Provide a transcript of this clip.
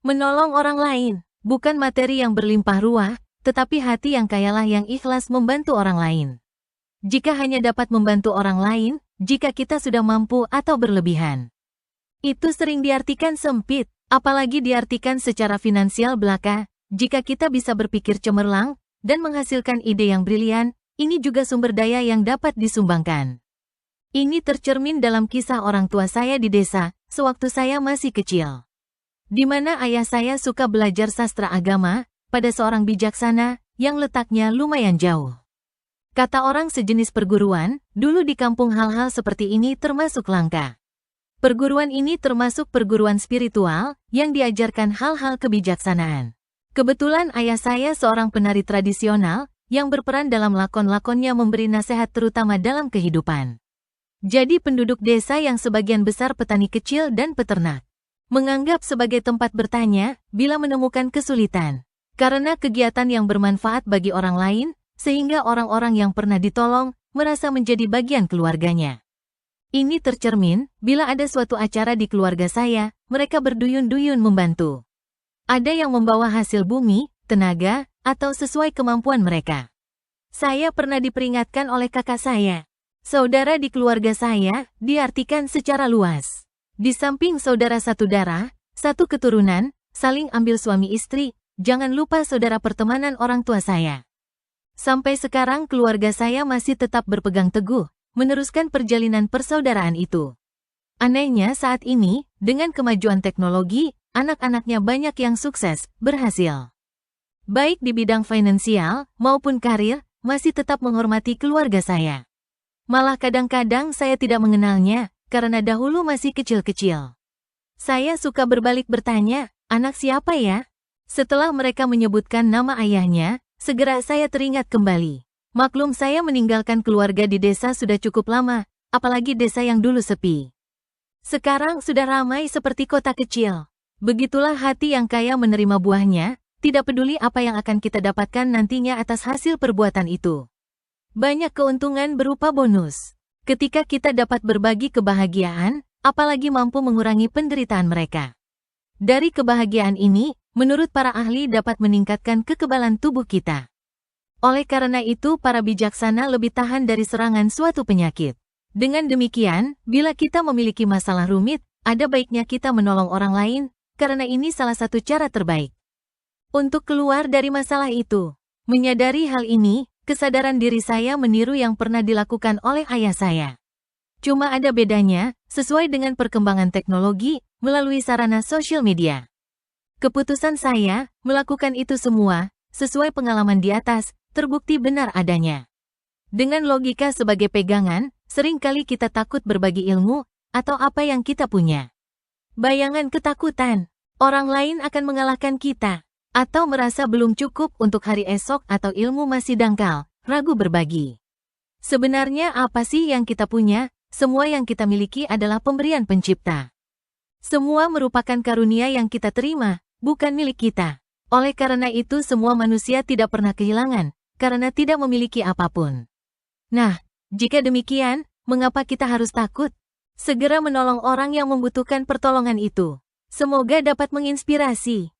Menolong orang lain, bukan materi yang berlimpah ruah, tetapi hati yang kayalah yang ikhlas membantu orang lain. Jika hanya dapat membantu orang lain, jika kita sudah mampu atau berlebihan, itu sering diartikan sempit, apalagi diartikan secara finansial belaka. Jika kita bisa berpikir cemerlang dan menghasilkan ide yang brilian, ini juga sumber daya yang dapat disumbangkan. Ini tercermin dalam kisah orang tua saya di desa, sewaktu saya masih kecil, di mana ayah saya suka belajar sastra agama pada seorang bijaksana yang letaknya lumayan jauh. Kata orang sejenis perguruan, dulu di kampung hal-hal seperti ini termasuk langka. Perguruan ini termasuk perguruan spiritual yang diajarkan hal-hal kebijaksanaan. Kebetulan ayah saya seorang penari tradisional yang berperan dalam lakon-lakonnya memberi nasihat terutama dalam kehidupan. Jadi penduduk desa yang sebagian besar petani kecil dan peternak menganggap sebagai tempat bertanya bila menemukan kesulitan, karena kegiatan yang bermanfaat bagi orang lain, sehingga orang-orang yang pernah ditolong merasa menjadi bagian keluarganya. Ini tercermin bila ada suatu acara di keluarga saya, mereka berduyun-duyun membantu. Ada yang membawa hasil bumi, tenaga, atau sesuai kemampuan mereka. Saya pernah diperingatkan oleh kakak saya. Saudara di keluarga saya diartikan secara luas. Di samping saudara satu darah, satu keturunan, saling ambil suami istri, jangan lupa saudara pertemanan orang tua saya. Sampai sekarang keluarga saya masih tetap berpegang teguh, meneruskan perjalanan persaudaraan itu. Anehnya saat ini, dengan kemajuan teknologi, anak-anaknya banyak yang sukses, berhasil. Baik di bidang finansial maupun karir, masih tetap menghormati keluarga saya. Malah kadang-kadang saya tidak mengenalnya, karena dahulu masih kecil-kecil. Saya suka berbalik bertanya, anak siapa ya? Setelah mereka menyebutkan nama ayahnya, segera saya teringat kembali. Maklum saya meninggalkan keluarga di desa sudah cukup lama, apalagi desa yang dulu sepi. Sekarang sudah ramai seperti kota kecil. Begitulah hati yang kaya menerima buahnya, tidak peduli apa yang akan kita dapatkan nantinya atas hasil perbuatan itu. Banyak keuntungan berupa bonus. Ketika kita dapat berbagi kebahagiaan, apalagi mampu mengurangi penderitaan mereka. Dari kebahagiaan ini, menurut para ahli dapat meningkatkan kekebalan tubuh kita. Oleh karena itu para bijaksana lebih tahan dari serangan suatu penyakit. Dengan demikian, bila kita memiliki masalah rumit, ada baiknya kita menolong orang lain, karena ini salah satu cara terbaik untuk keluar dari masalah itu. Menyadari hal ini, kesadaran diri saya meniru yang pernah dilakukan oleh ayah saya. Cuma ada bedanya, sesuai dengan perkembangan teknologi, melalui sarana sosial media. Keputusan saya, melakukan itu semua, sesuai pengalaman di atas, terbukti benar adanya. Dengan logika sebagai pegangan, seringkali kita takut berbagi ilmu, atau apa yang kita punya. Bayangan ketakutan, orang lain akan mengalahkan kita, atau merasa belum cukup untuk hari esok atau ilmu masih dangkal, ragu berbagi. Sebenarnya apa sih yang kita punya? Semua yang kita miliki adalah pemberian pencipta. Semua merupakan karunia yang kita terima, bukan milik kita. Oleh karena itu semua manusia tidak pernah kehilangan, karena tidak memiliki apapun. Nah, jika demikian, mengapa kita harus takut? Segera menolong orang yang membutuhkan pertolongan itu. Semoga dapat menginspirasi.